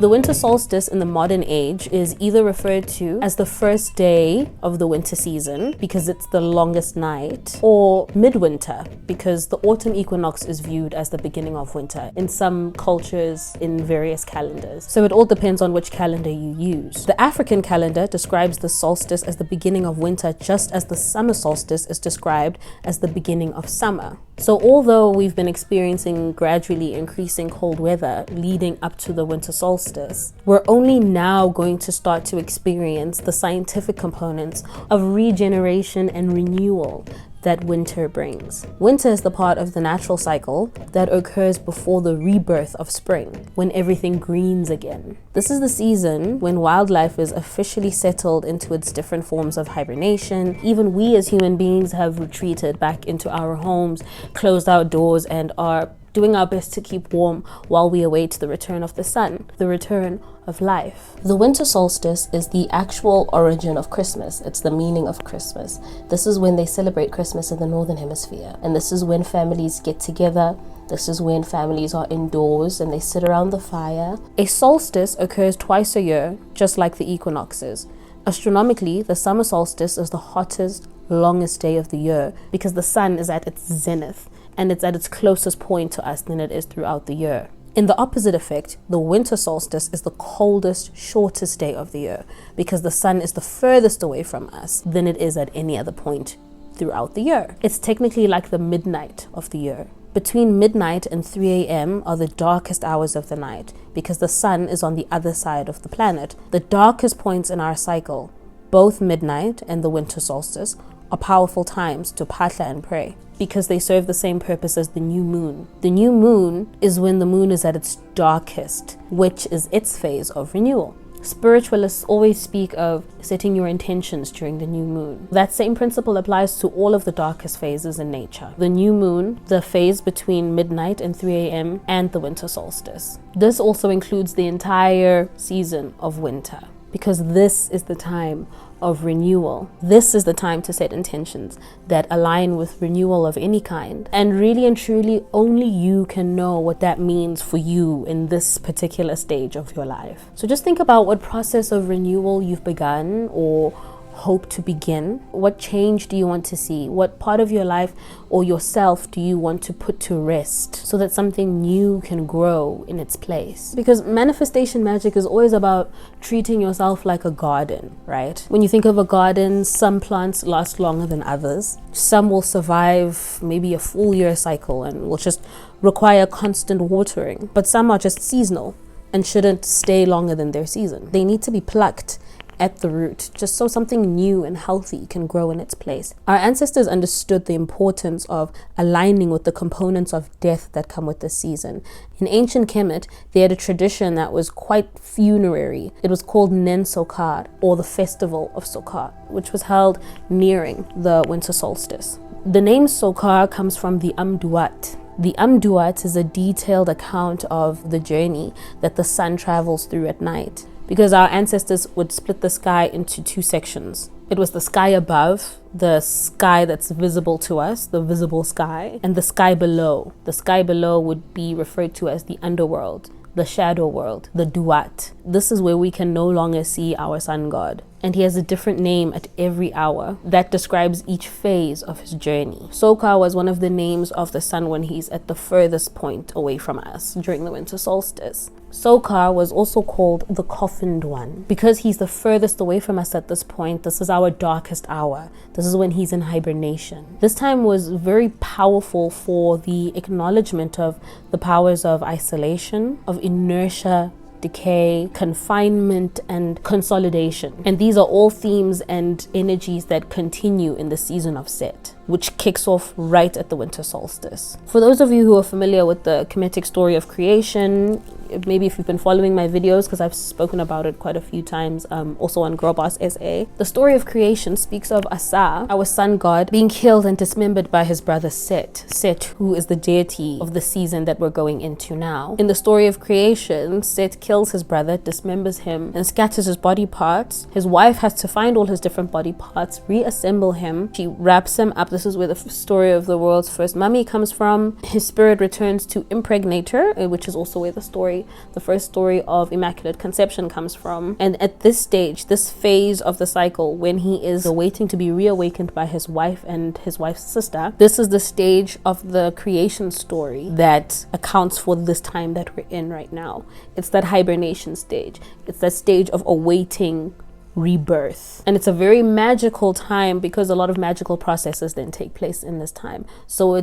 The winter solstice in the modern age is either referred to as the first day of the winter season because it's the longest night, or midwinter because the autumn equinox is viewed as the beginning of winter in some cultures in various calendars. So it all depends on which calendar you use. The African calendar describes the solstice as the beginning of winter, just as the summer solstice is described as the beginning of summer. So although we've been experiencing gradually increasing cold weather leading up to the winter solstice, we're only now going to start to experience the scientific components of regeneration and renewal that winter brings. Winter is the part of the natural cycle that occurs before the rebirth of spring, when everything greens again. This is the season when wildlife is officially settled into its different forms of hibernation. Even we as human beings have retreated back into our homes, closed our doors, and are doing our best to keep warm while we await the return of the sun, the return of life. The winter solstice is the actual origin of Christmas. It's the meaning of Christmas. This is when they celebrate Christmas in the Northern Hemisphere. And this is when families get together. This is when families are indoors and they sit around the fire. A solstice occurs twice a year, just like the equinoxes. Astronomically, the summer solstice is the hottest, longest day of the year because the sun is at its zenith and it's at its closest point to us than it is throughout the year. In the opposite effect, the winter solstice is the coldest, shortest day of the year because the sun is the furthest away from us than it is at any other point throughout the year. It's technically like the midnight of the year. Between midnight and 3 a.m. are the darkest hours of the night because the sun is on the other side of the planet. The darkest points in our cycle, both midnight and the winter solstice, are powerful times to phahla and pray because they serve the same purpose as the new moon. The new moon is when the moon is at its darkest, which is its phase of renewal. Spiritualists always speak of setting your intentions during the new moon. That same principle applies to all of the darkest phases in nature. The new moon, the phase between midnight and 3 a.m., and the winter solstice. This also includes the entire season of winter because this is the time of renewal. This is the time to set intentions that align with renewal of any kind. And really and truly, only you can know what that means for you in this particular stage of your life. So just think about what process of renewal you've begun or hope to begin. What change do you want to see? What part of your life or yourself do you want to put to rest so that something new can grow in its place? Because manifestation magic is always about treating yourself like a garden, right? When you think of a garden, some plants last longer than others. Some will survive maybe a full year cycle and will just require constant watering. But some are just seasonal and shouldn't stay longer than their season. They need to be plucked at the root, just so something new and healthy can grow in its place. Our ancestors understood the importance of aligning with the components of death that come with this season. In ancient Kemet, they had a tradition that was quite funerary. It was called Nen Sokar, or the Festival of Sokar, which was held nearing the winter solstice. The name Sokar comes from the Amduat. The Amduat is a detailed account of the journey that the sun travels through at night, because our ancestors would split the sky into two sections. It was the sky above, the sky that's visible to us, the visible sky, and the sky below. The sky below would be referred to as the underworld, the shadow world, the Duat. This is where we can no longer see our sun god. And he has a different name at every hour that describes each phase of his journey. Sokar was one of the names of the sun when he's at the furthest point away from us during the winter solstice. Sokar was also called the coffined one because he's the furthest away from us at this point. This is our darkest hour. This is when he's in hibernation. This time was very powerful for the acknowledgement of the powers of isolation, of inertia, decay, confinement, and consolidation. And these are all themes and energies that continue in the season of Set, which kicks off right at the winter solstice. For those of you who are familiar with the Kemetic story of creation, maybe if you've been following my videos, because I've spoken about it quite a few times, also on Grobas SA, the story of creation speaks of Asa, our sun god, being killed and dismembered by his brother Set, who is the deity of the season that we're going into now. In the story of creation, Set kills his brother, dismembers him, and scatters his body parts. His wife has to find all his different body parts, reassemble him. She wraps him up. This is where the story of the world's first mummy comes from. His spirit returns to impregnate her, which is also where the first story of Immaculate Conception comes from. And at this stage, this phase of the cycle, when he is waiting to be reawakened by his wife and his wife's sister, this is the stage of the creation story that accounts for this time that we're in right now. It's that hibernation stage. It's that stage of awaiting rebirth. And it's a very magical time because a lot of magical processes then take place in this time. So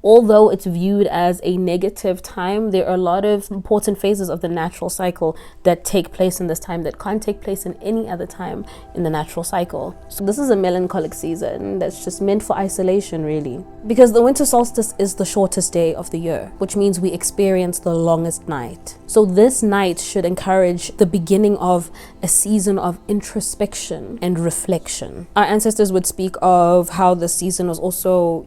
although it's viewed as a negative time, there are a lot of important phases of the natural cycle that take place in this time that can't take place in any other time in the natural cycle. So this is a melancholic season that's just meant for isolation, really. Because the winter solstice is the shortest day of the year, which means we experience the longest night. So this night should encourage the beginning of a season of introspection and reflection. Our ancestors would speak of how the season was also,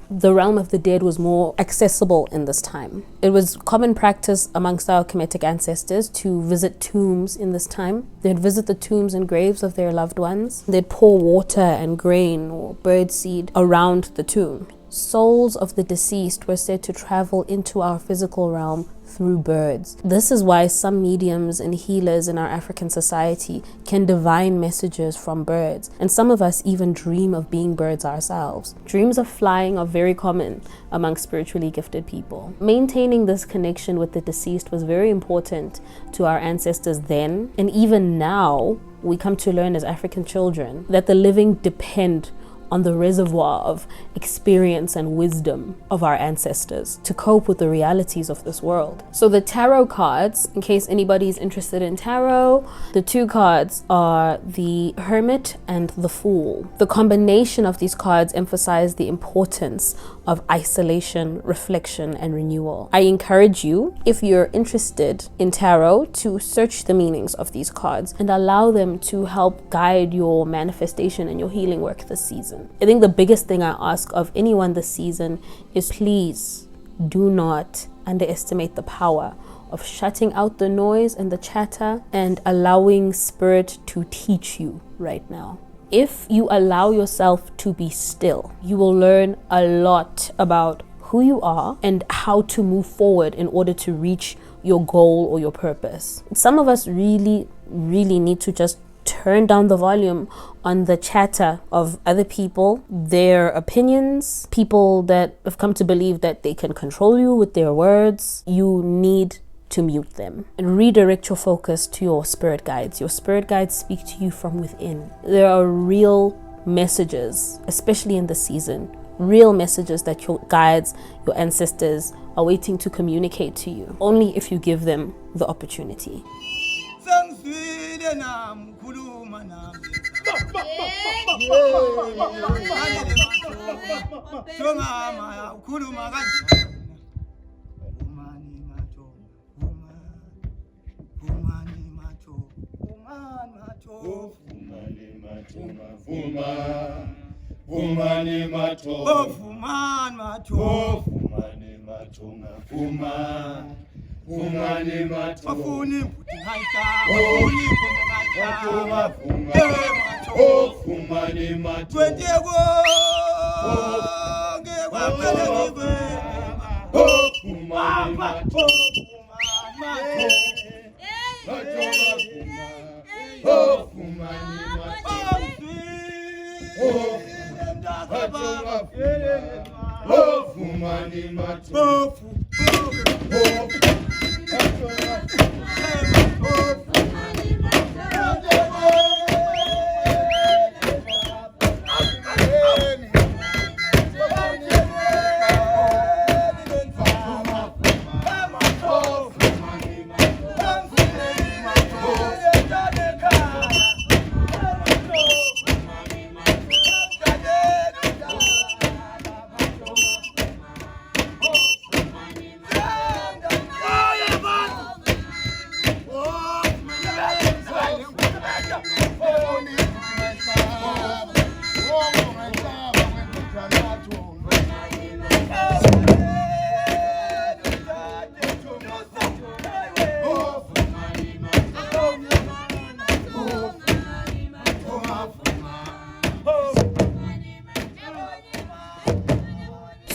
the realm of the dead was more accessible in this time. It was common practice amongst our Kemetic ancestors to visit tombs in this time. They'd visit the tombs and graves of their loved ones. They'd pour water and grain or bird seed around the tomb. Souls of the deceased were said to travel into our physical realm through birds. This is why some mediums and healers in our African society can divine messages from birds, and some of us even dream of being birds ourselves. Dreams of flying are very common among spiritually gifted people. Maintaining this connection with the deceased was very important to our ancestors then, and even now we come to learn as African children that the living depend on the reservoir of experience and wisdom of our ancestors to cope with the realities of this world. So the tarot cards, in case anybody's interested in tarot, the two cards are the Hermit and the Fool. The combination of these cards emphasize the importance of isolation, reflection, and renewal. I encourage you, if you're interested in tarot, to search the meanings of these cards and allow them to help guide your manifestation and your healing work this season. I think the biggest thing I ask of anyone this season is please do not underestimate the power of shutting out the noise and the chatter and allowing spirit to teach you right now. If you allow yourself to be still, you will learn a lot about who you are and how to move forward in order to reach your goal or your purpose. Some of us really need to just turn down the volume on the chatter of other people, their opinions, people that have come to believe that they can control you with their words. You need to mute them and redirect your focus to your spirit guides. Your spirit guides speak to you from within. There are real messages, especially in this season, real messages that your guides, your ancestors are waiting to communicate to you, only if you give them the opportunity.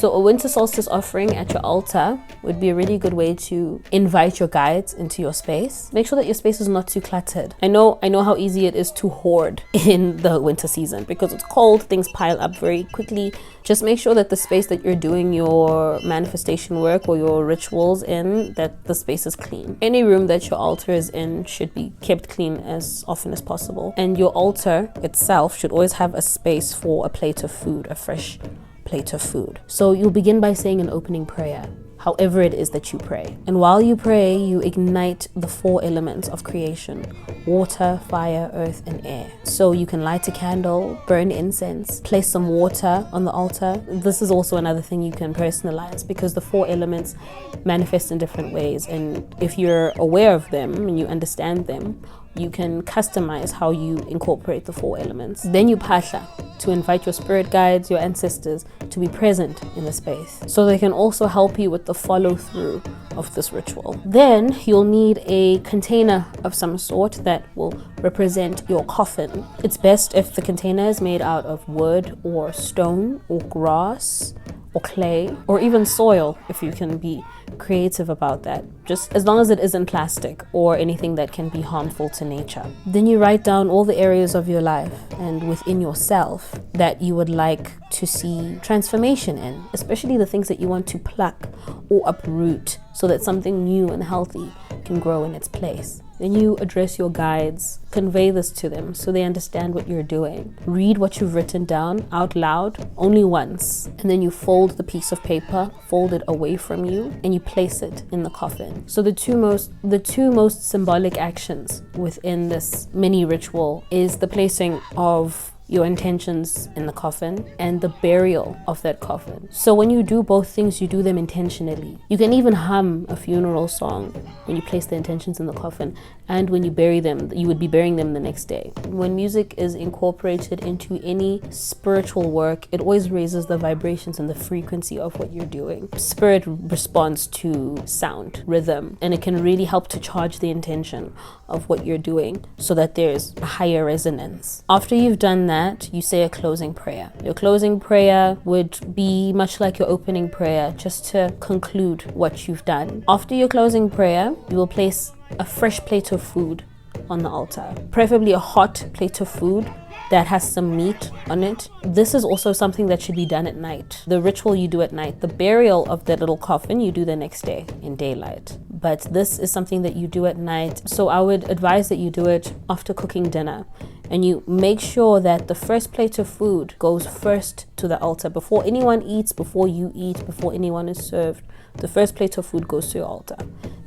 So a winter solstice offering at your altar would be a really good way to invite your guides into your space. Make sure that your space is not too cluttered. I know how easy it is to hoard in the winter season because it's cold, things pile up very quickly. Just make sure that the space that you're doing your manifestation work or your rituals in, that the space is clean. Any room that your altar is in should be kept clean as often as possible. And your altar itself should always have a space for a plate of food, a fresh plate of food. So you'll begin by saying an opening prayer, however it is that you pray. And while you pray, you ignite the 4 elements of creation: water, fire, earth, and air. So you can light a candle, burn incense, place some water on the altar. This is also another thing you can personalize because the 4 elements manifest in different ways. And if you're aware of them and you understand them, you can customize how you incorporate the 4 elements. Then you phahla to invite your spirit guides, your ancestors to be present in the space so they can also help you with the follow through of this ritual. Then you'll need a container of some sort that will represent your coffin. It's best if the container is made out of wood or stone or grass or clay or even soil, if you can be creative about that, just as long as it isn't plastic or anything that can be harmful to nature. Then you write down all the areas of your life and within yourself that you would like to see transformation in, especially the things that you want to pluck or uproot so that something new and healthy can grow in its place. Then you address your guides, convey this to them so they understand what you're doing. Read what you've written down out loud only once, and then you fold the piece of paper, fold it away from you, and you place it in the coffin. So the two most symbolic actions within this mini ritual is the placing of your intentions in the coffin and the burial of that coffin. So when you do both things, you do them intentionally. You can even hum a funeral song when you place the intentions in the coffin, and when you bury them, you would be burying them the next day. When music is incorporated into any spiritual work, it always raises the vibrations and the frequency of what you're doing. Spirit responds to sound, rhythm, and it can really help to charge the intention of what you're doing so that there's a higher resonance. After you've done that, you say a closing prayer. Your closing prayer would be much like your opening prayer, just to conclude what you've done. After your closing prayer, you will place a fresh plate of food on the altar, preferably a hot plate of food that has some meat on it. This is also something that should be done at night. The ritual you do at night. The burial of the little coffin you do the next day in daylight. But this is something that you do at night. So I would advise that you do it after cooking dinner. And you make sure that the first plate of food goes first to the altar. Before anyone eats, before you eat, before anyone is served, the first plate of food goes to your altar.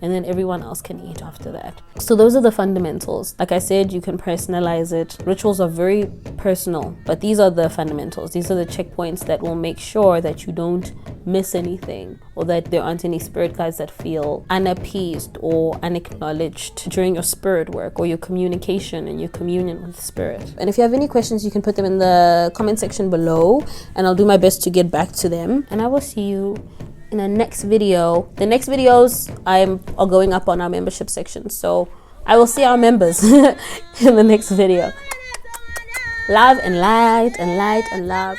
And then everyone else can eat after that. So those are the fundamentals. Like I said, you can personalize it. Rituals are very personal, but these are the fundamentals. These are the checkpoints that will make sure that you don't miss anything, or that there aren't any spirit guides that feel unappeased or unacknowledged during your spirit work or your communication and your communion with spirit. And if you have any questions, you can put them in the comment section below, and I'll do my best to get back to them. And I will see you in the next video. The next videos are going up on our membership section, so I will see our members in the next video. Love and light and light and love.